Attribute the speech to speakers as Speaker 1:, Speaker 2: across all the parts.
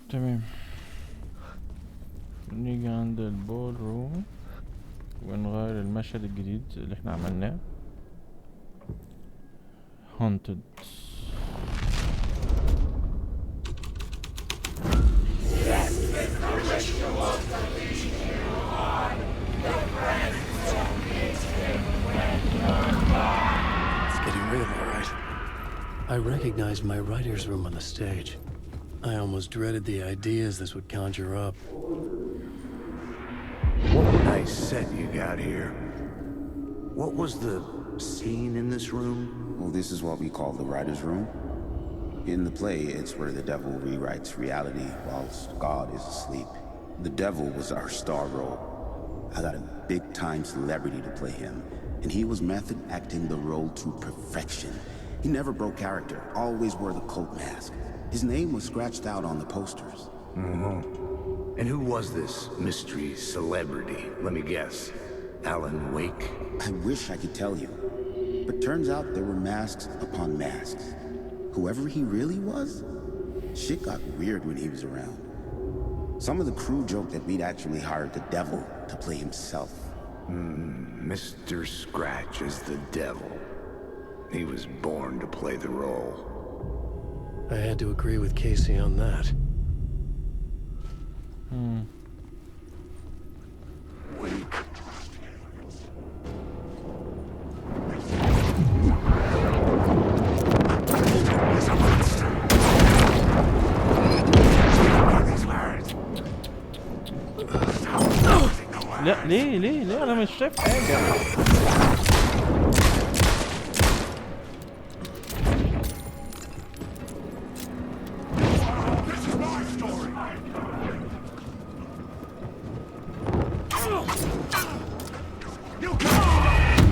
Speaker 1: تمام. نيجي عند البول روم ونغير المشهد الجديد اللي احنا عملناه haunted.
Speaker 2: It's getting real, all right. I recognized my writer's room on the stage. I almost dreaded the ideas this would conjure up.
Speaker 3: What a nice set you got here. What was the scene in this room?
Speaker 4: Well, this is what we call the writer's room. In the play, it's where the devil rewrites reality whilst God is asleep. The devil was our star role. I got a big-time celebrity to play him, and he was method acting the role to perfection. He never broke character, always wore the cult mask. His name was scratched out on the posters.
Speaker 3: And who was this mystery celebrity? Let me guess. Alen Wake?
Speaker 4: I wish I could tell you, but turns out there were masks upon masks. Whoever he really was, shit got weird when he was around. Some of the crew joked that we'd actually hired the devil to play himself.
Speaker 3: Mr. Scratch is the devil. He was born to play the role.
Speaker 2: I had to agree with Casey on that.
Speaker 3: Wake.
Speaker 1: لا ليه انا مش شايف حاجة.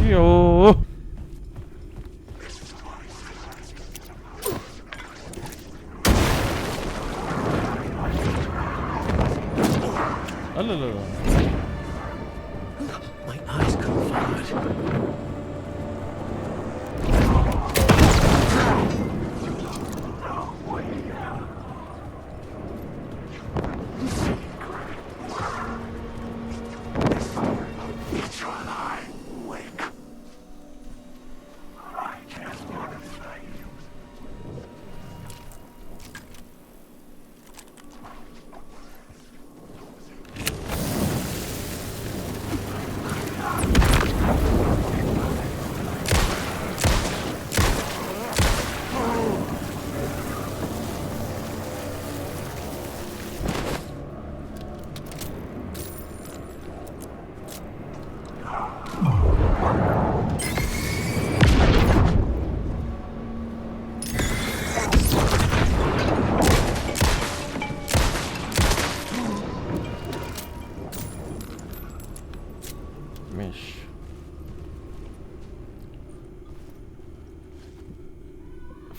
Speaker 1: يوه لا
Speaker 2: My eyes couldn't follow it.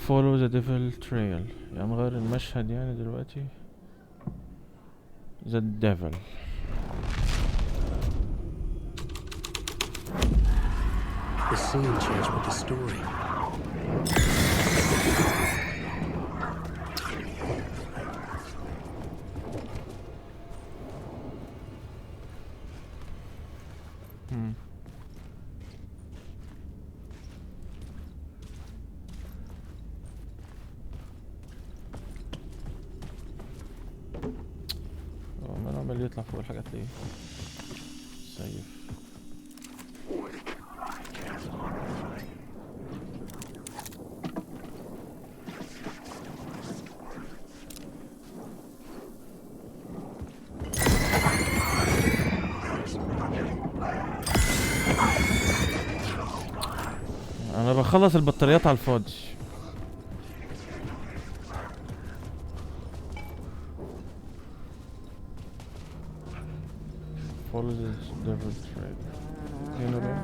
Speaker 2: follow the devil trail. يعني نغير المشهد يعني دلوقتي. the devil. The scene changed with the story.
Speaker 1: ما عمال يطلع فوق الحاجات ليه؟ سيف. انا بخلص البطاريات على الفاضي. follow the devil trail. هنا بقى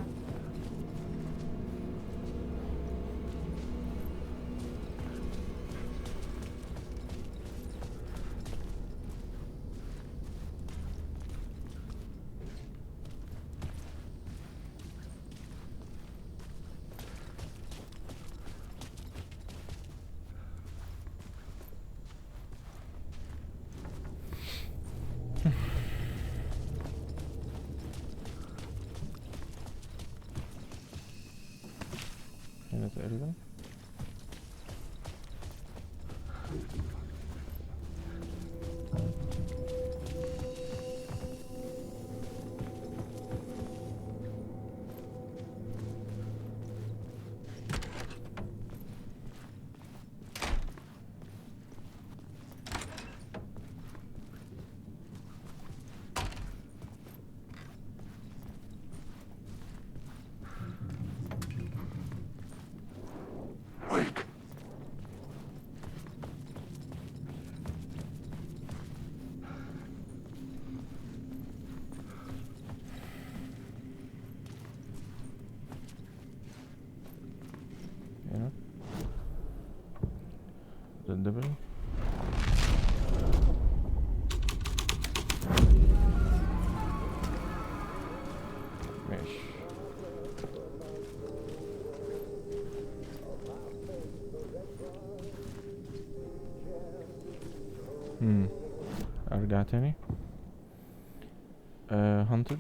Speaker 1: ده الدبل. ماشي. ارجع تاني. هانتد.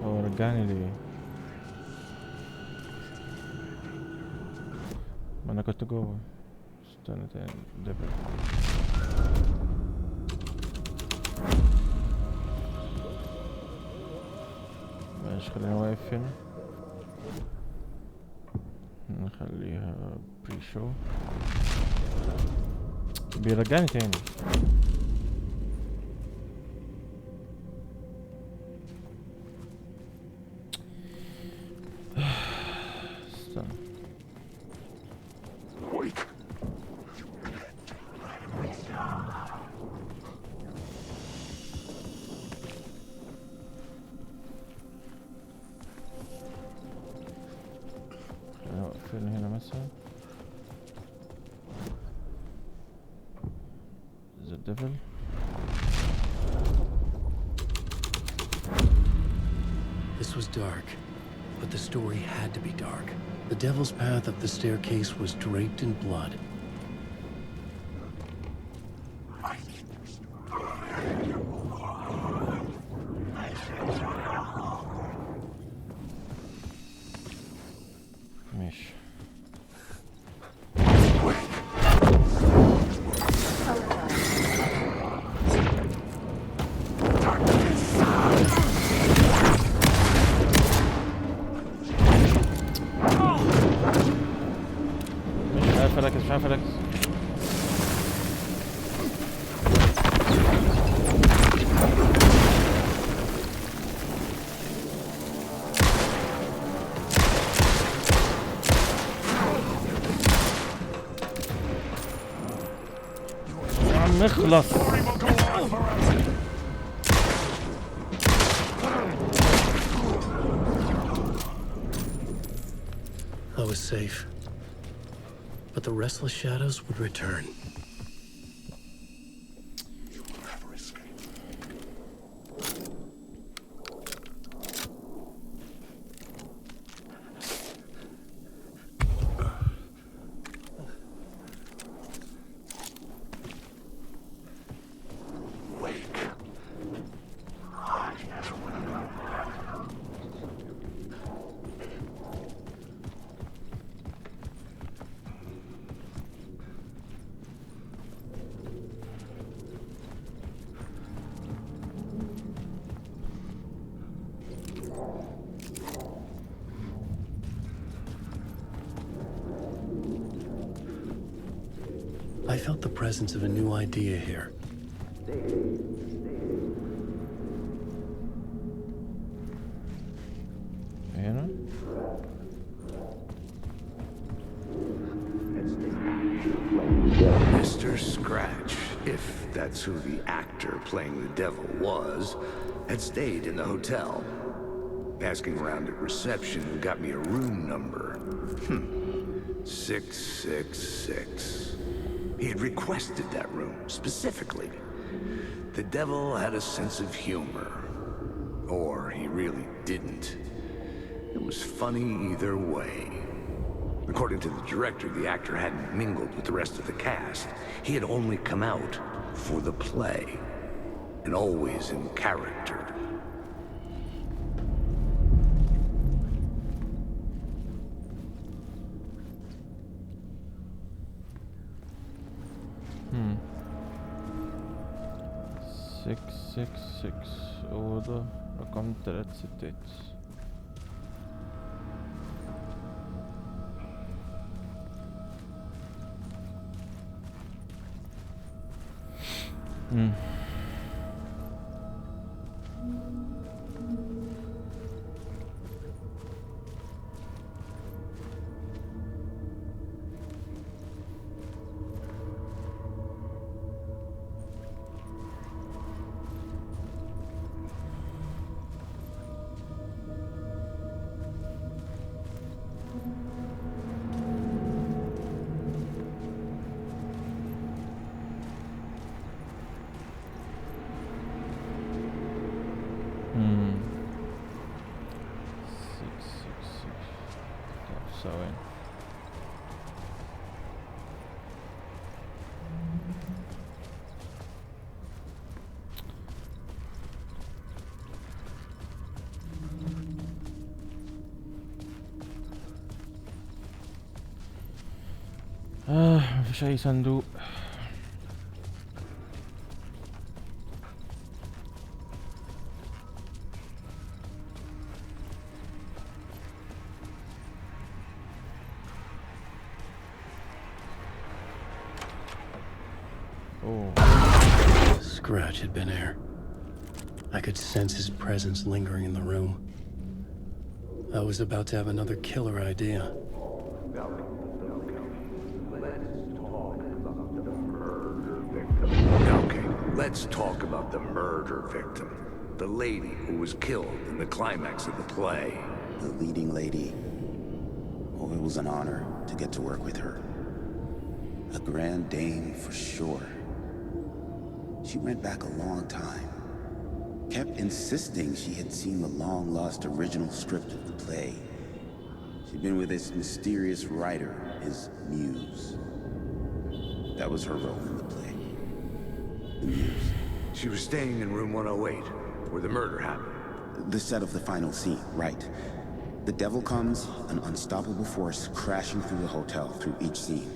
Speaker 1: هو رجعني ليه؟ ما انا كنت جوه. استنى تاني. دبل. ماشي خلينا واقف هنا. نخليها بري شو. بيرجعني تاني. استنى. خلينا هنا مثلا. The devil.
Speaker 2: This was dark, but the story had to be dark. The devil's path up the staircase was draped in blood.
Speaker 1: ماشي. مش عارف اركز. عم اخلص.
Speaker 2: I was safe, but the restless shadows would return. I felt the presence of a new idea here.
Speaker 1: هنا.
Speaker 3: Mr. Scratch, if that's who the actor playing the devil was, had stayed in the hotel. Asking around at reception got me a room number. 666. He had requested that room, specifically. The devil had a sense of humor. Or he really didn't. It was funny either way. According to the director, the actor hadn't mingled with the rest of the cast. He had only come out for the play, and always in character.
Speaker 1: Six أوضة رقم 3 ستات. ثواني. مفيش اي صندوق.
Speaker 2: Scratch had been there. I could sense his presence lingering in the room. I was about to have another killer idea.
Speaker 3: Okay, let's talk about the murder victim. The lady who was killed in the climax of the play.
Speaker 4: The leading lady. Oh, it was an honor to get to work with her. A grand dame for sure. She went back a long time. Kept insisting she had seen the long-lost original script of the play. She'd been with this mysterious writer, his muse. That was her role in the play. The muse.
Speaker 3: She was staying in room 108, where the murder happened.
Speaker 4: The set of the final scene, right. The devil comes, an unstoppable force crashing through the hotel through each scene,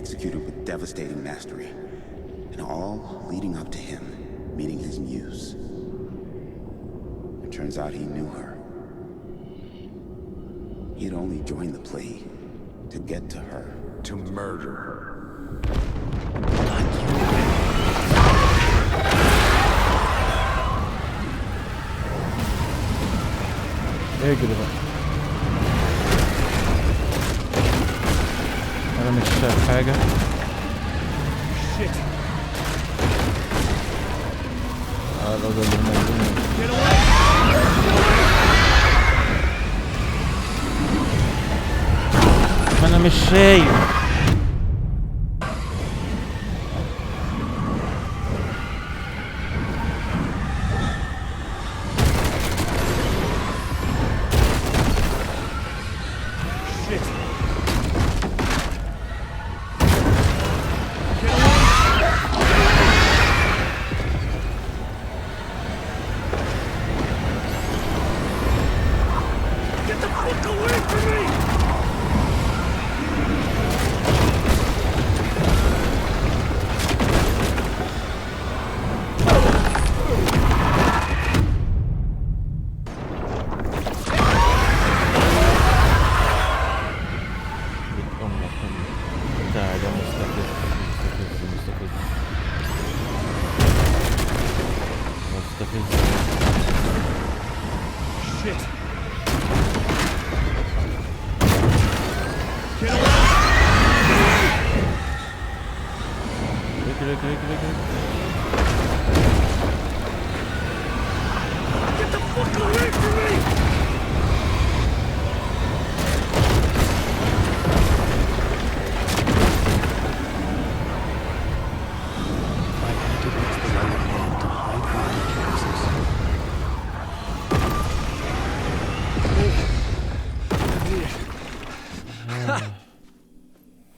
Speaker 4: executed with devastating mastery. And all leading up to him meeting his muse. It turns out he knew her. He had only joined the play to get to her.
Speaker 3: To murder her.
Speaker 1: اجري بقى. انا مش شايف حاجة. الراجل اللي موجود. انا مش شايف.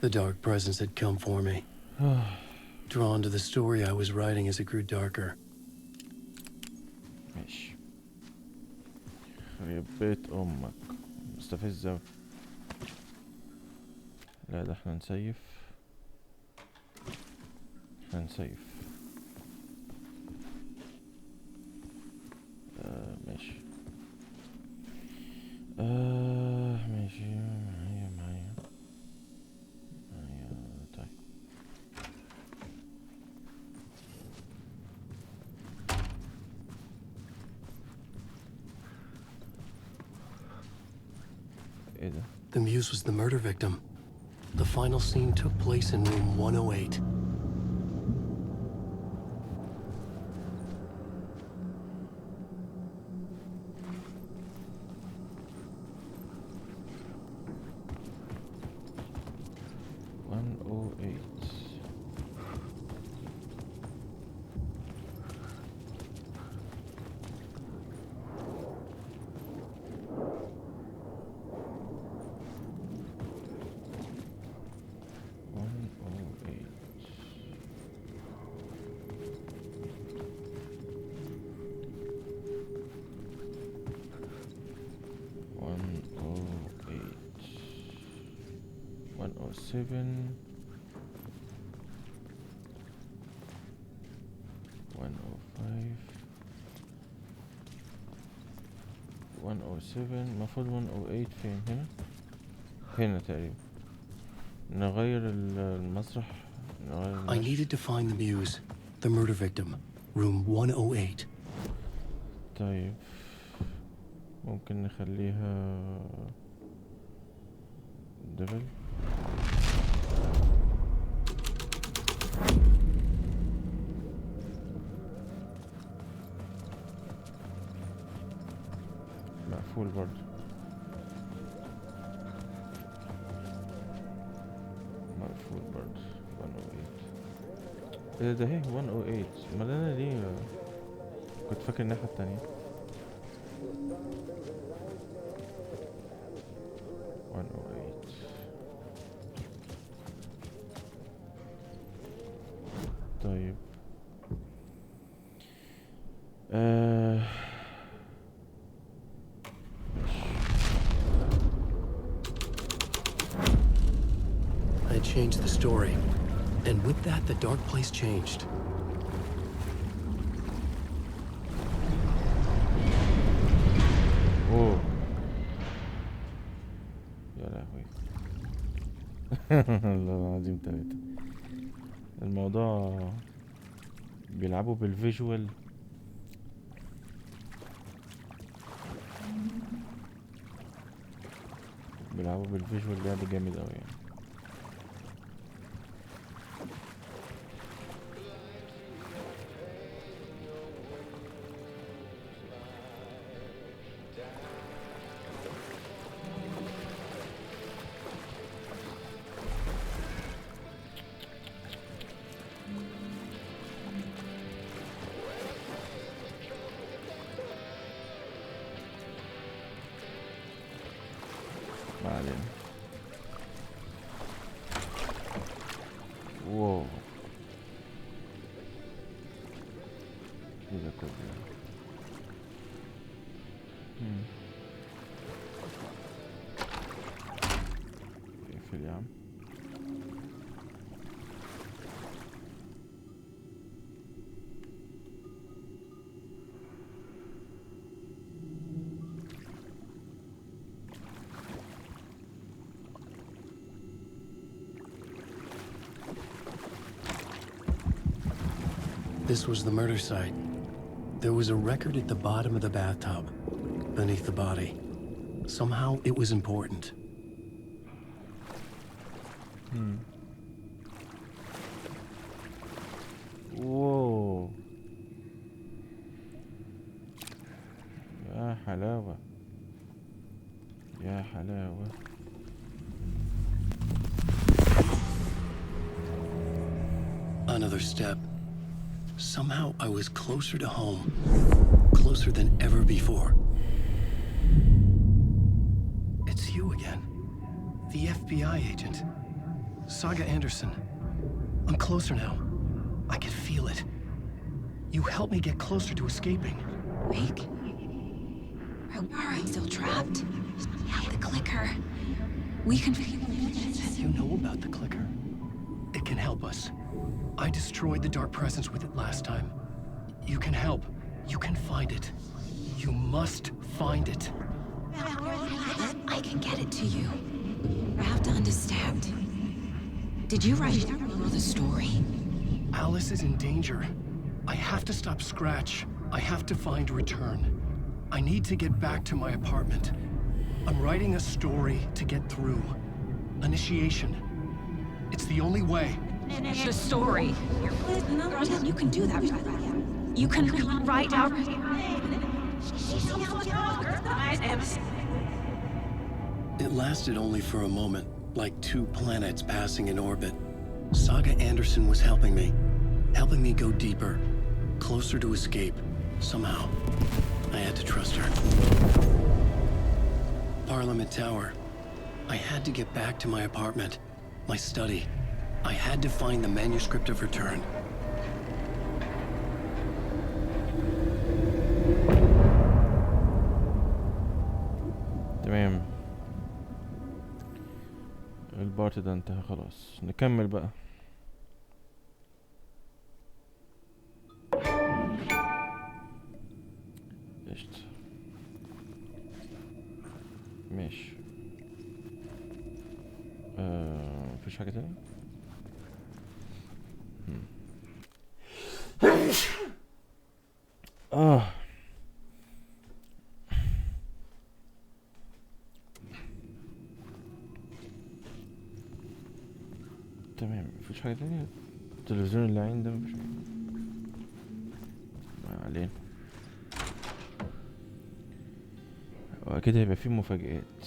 Speaker 2: The dark presence had come for me. Drawn to the story I was writing as it grew darker.
Speaker 1: ماشي. يا بيت امك مستفزة. لا ده احنا نسيف. ماشي. ماشي. معايا طيب. ايه ده؟
Speaker 2: The muse was the murder victim. The final scene took place in room 108.
Speaker 1: 107 105 107. المفروض 108 فين؟ هنا تقريبا. نغير المسرح، نغير
Speaker 2: I needed to find the muse, the murder victim, room 108.
Speaker 1: طيب ممكن نخليها دبل. مقفول برضه. مقفول برضه. 108. ايه ده؟ هي 108. امال انا ليه كنت فاكر الناحية التانية؟ 108. طيب
Speaker 2: I changed the story, and with that, the dark place changed.
Speaker 1: اوه يا لهوي. الله العظيم 3. الموضوع بيلعبوا بالفيجوال. لعب جامد اوي يعني. ما علينا. واو كده كله. اقفل يا عم.
Speaker 2: This was the murder site. There was a record at the bottom of the bathtub, beneath the body. Somehow it was important.
Speaker 1: واو يا حلاوة يا حلاوة.
Speaker 2: Another step. Somehow I was closer to home, closer than ever before. It's you again, the FBI agent, Saga Anderson. I'm closer now. I can feel it. You helped me get closer to escaping.
Speaker 5: Wake? Are we still trapped? The clicker. We can...
Speaker 2: You know about the clicker. It can help us. I destroyed the dark presence with it last time. You can help. You can find it. You must find it.
Speaker 5: I can get it to you. I have to understand. Did you write the story?
Speaker 2: Alice is in danger. I have to stop Scratch. I have to find Return. I need to get back to my apartment. I'm writing a story to get through. Initiation. It's the only way.
Speaker 5: The story. You can do that. You can write out...
Speaker 2: It lasted only for a moment, like two planets passing in orbit. Saga Anderson was helping me go deeper, closer to escape, somehow. I had to trust her. Parliament Tower. I had to get back to my apartment, my study. I had to find the manuscript of Return.
Speaker 1: تمام. البارت ده انتهى خلاص، نكمل بقى. قشطة ماشي. مفيش حاجة تانية. تمام مفيش حاجة تانية. التلفزيون اللي عين ده مفيش حاجة. ما علينا، واكيد هيبقى فيه مفاجآت.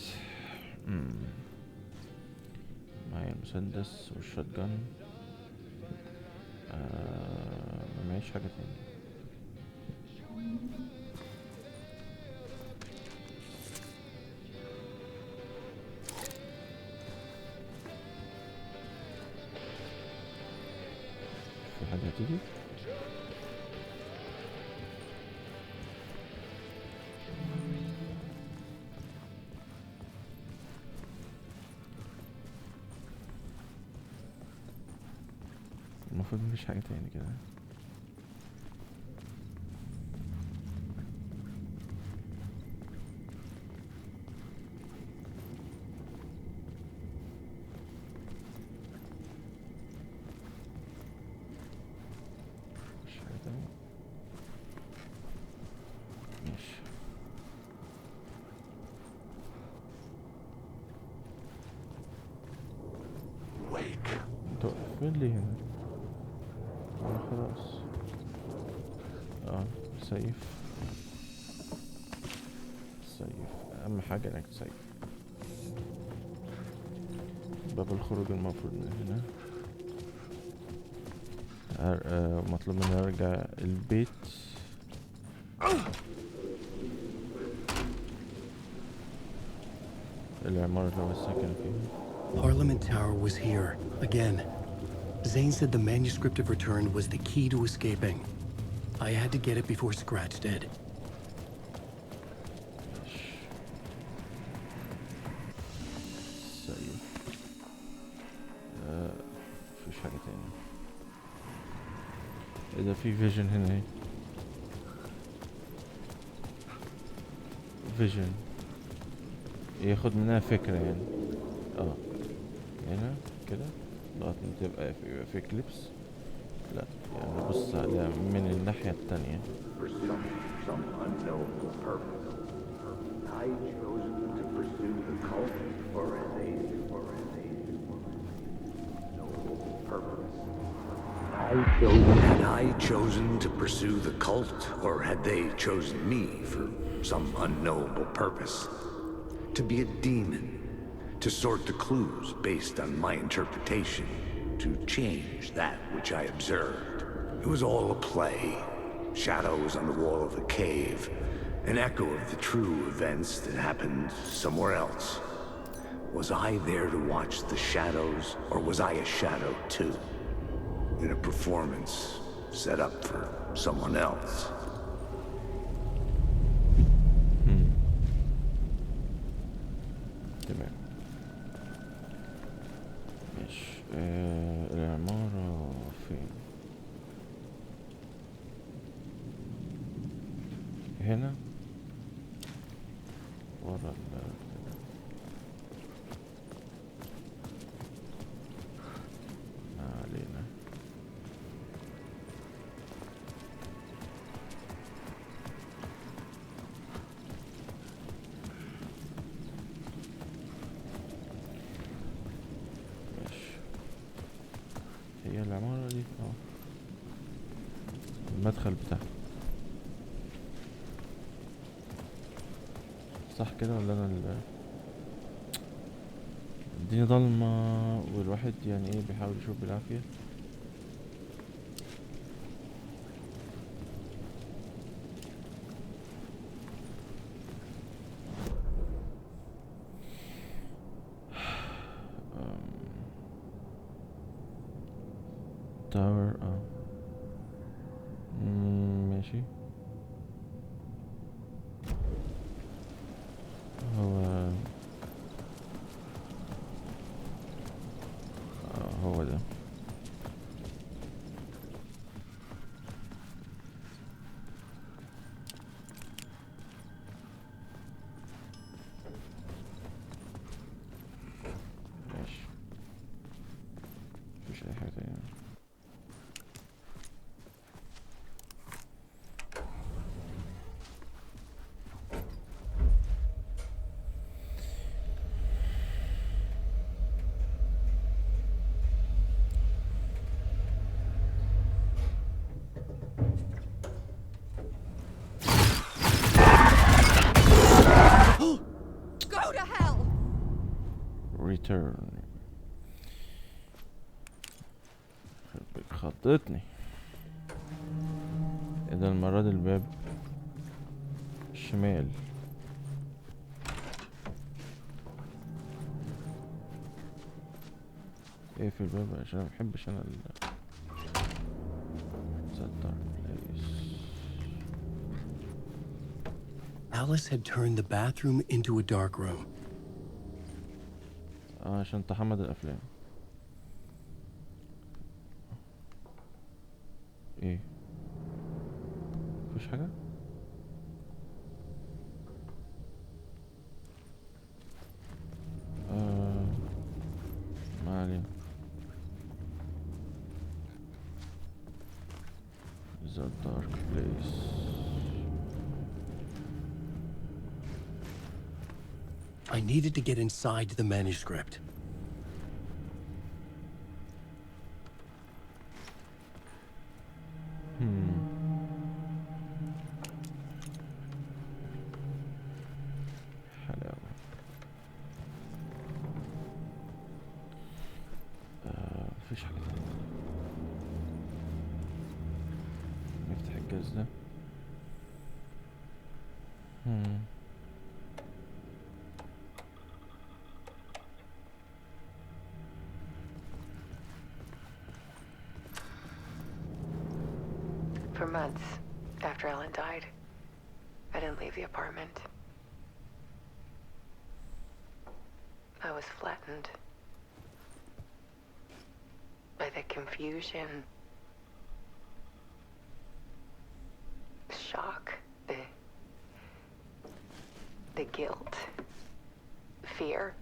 Speaker 1: معايا المسدس والشوت جان. معيش حاجة تانية. في حاجة هتيجي. المفروض مفيش حاجة تاني كده. مفيش حاجة تانية. ماشي. انت واقفين ليه هنا؟ خلاص. سيف. اهم حاجة انك تسيف. باب الخروج المفروض من هنا. مطلوب مني ارجع البيت. العمارة اللي هو الساكن فيها.
Speaker 2: Parliament Tower was here, again. Zane said the manuscript of return was the key to escaping. I had to get it before Scratch did.
Speaker 1: سيف. مفيش حاجة تاني. اذا في فيجن هنا اهي. فيجن ياخد منها فكرة يعني. هنا كده لغاية ما تبقى في كليبس. لا يعني بص عليها من الناحية التانية.
Speaker 3: Some unknowable purpose. I chosen to pursue the cult, or as they noble purpose. Had I chosen to pursue the cult, or had they chosen me for some unknowable purpose? To be a demon, to sort the clues based on my interpretation, to change that which I observed. It was all a play. Shadows on the wall of the cave, an echo of the true events that happened somewhere else. Was I there to watch the shadows, or was I a shadow too? In a performance set up for someone else.
Speaker 1: تمام ماشي. العمارة فين؟ هنا ورا ما علينا. ماشي. هي العمارة دي المدخل بتاعها صح كده ولا انا الدنيا ضلمة والواحد يعني ايه بيحاول يشوف بالعافية. تاور ماشي. هو return. خطتني. اذا المرة دي الباب الشمال. ايه في الباب عشان مبحبش انا
Speaker 2: Alice had turned the bathroom into a dark room.
Speaker 1: عشان تحمد الافلام. ايه مفيش حاجة. ما علينا. The dark place.
Speaker 2: I needed to get inside the manuscript.
Speaker 1: حلاوة. مفيش حاجة تانية. نفتح الجهاز ده.
Speaker 6: For months after Ellen died, I didn't leave the apartment. I was flattened by the confusion, shock, the guilt, fear.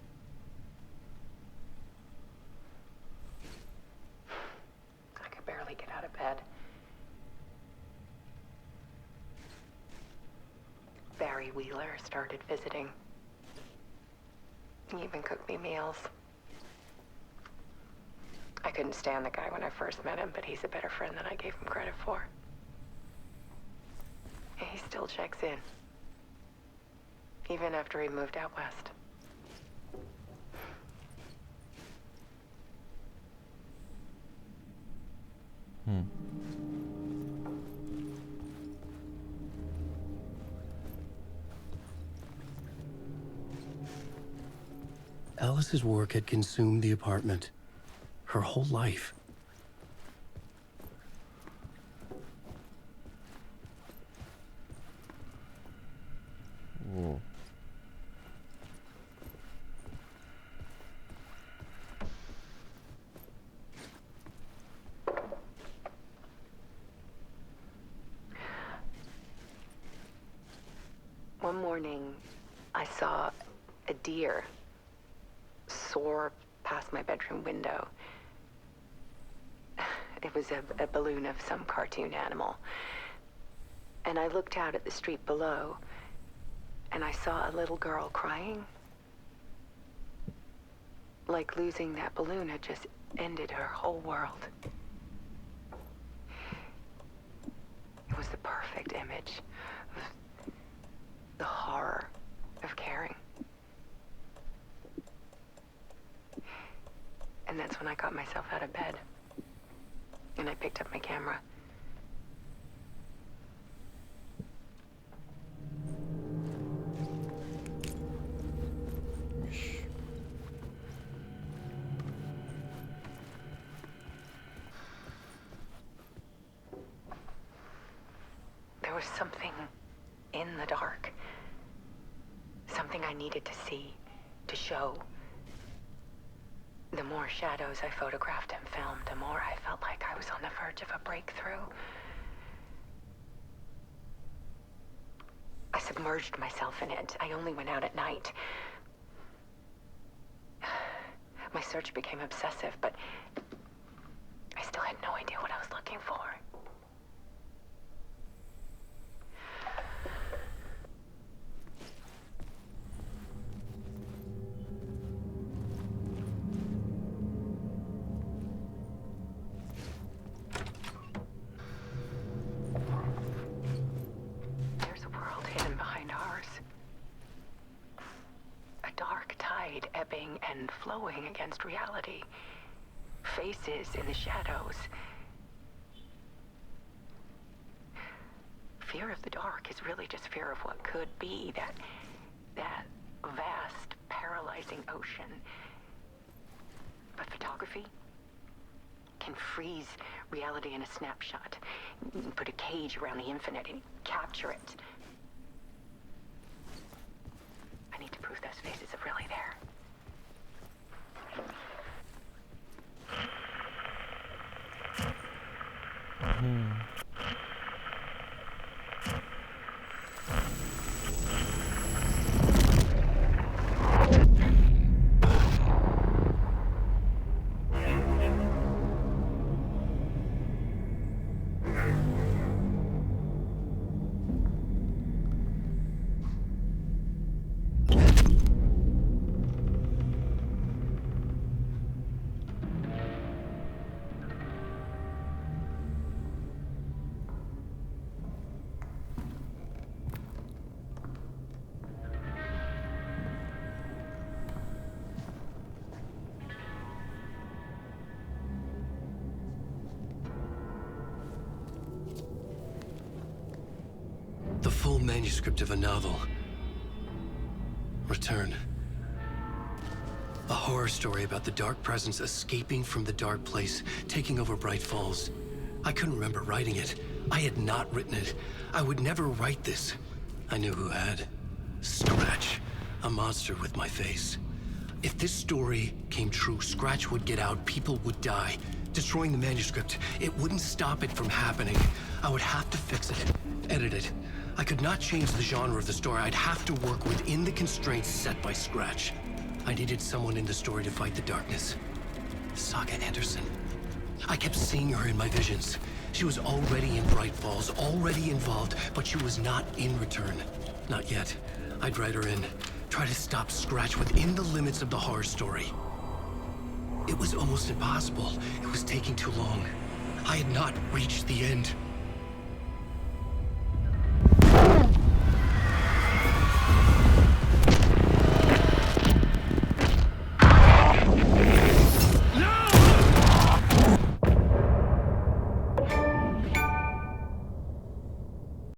Speaker 6: I could barely get out of bed. Barry Wheeler started visiting. He even cooked me meals. I couldn't stand the guy when I first met him, but he's a better friend than I gave him credit for. And he still checks in, even after he moved out west.
Speaker 2: Alice's work had consumed the apartment. Her whole life.
Speaker 1: Whoa.
Speaker 6: One morning, I saw a deer soar past my bedroom window. It was a balloon of some cartoon animal. And I looked out at the street below, and I saw a little girl crying. Like losing that balloon had just ended her whole world. It was the perfect image of the horror of caring. And that's when I got myself out of bed. And I picked up my camera. There was something in the dark. Something I needed to see, to show. The more shadows I photographed and filmed, the more I felt like I was on the verge of a breakthrough. I submerged myself in it. I only went out at night. My search became obsessive, but I still had no idea what I was looking for. There's a world hidden behind ours. A dark tide. tide ebbing and flowing against reality. Faces in the shadows. Fear of the dark is really just fear of what could be, that vast, paralyzing ocean. But photography can freeze reality in a snapshot. You can put a cage around the infinite and capture it. I need to prove those faces are really there.
Speaker 2: The full manuscript of a novel. Return. A horror story about the dark presence escaping from the dark place, taking over Bright Falls. I couldn't remember writing it. I had not written it. I would never write this. I knew who had. Scratch. A monster with my face. If this story came true, Scratch would get out, people would die. Destroying the manuscript, it wouldn't stop it from happening. I would have to fix it, edit it. I could not change the genre of the story. I'd have to work within the constraints set by Scratch. I needed someone in the story to fight the darkness. Saga Anderson. I kept seeing her in my visions. She was already in Bright Falls, already involved, but she was not in Return. Not yet. I'd write her in. Try to stop Scratch within the limits of the horror story. It was almost impossible. It was taking too long. I had not reached the end.